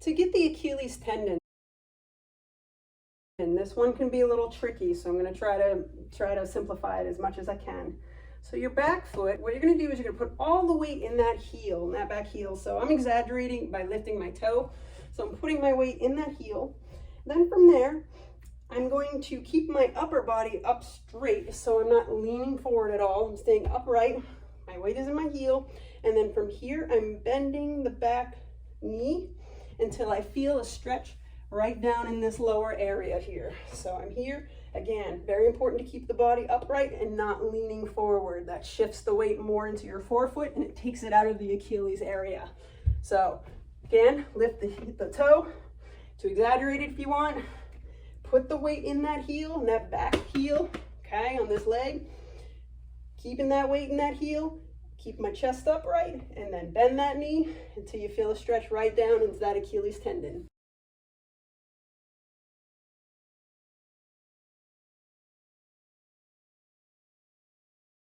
to get the Achilles tendon. And this one can be a little tricky, so I'm going to try to simplify it as much as I can. So your back foot, what you're going to do is you're going to put all the weight in that heel, in that back heel. So I'm exaggerating by lifting my toe. So I'm putting my weight in that heel. Then from there, I'm going to keep my upper body up straight, so I'm not leaning forward at all. I'm staying upright. My weight is in my heel. And then from here, I'm bending the back knee until I feel a stretch right down in this lower area here. So I'm here. Again, very important to keep the body upright and not leaning forward. That shifts the weight more into your forefoot and it takes it out of the Achilles area. So again, lift the toe. To exaggerate it if you want. Put the weight in that heel, in that back heel, okay, on this leg. Keeping that weight in that heel. Keep my chest upright and then bend that knee until you feel a stretch right down into that Achilles tendon.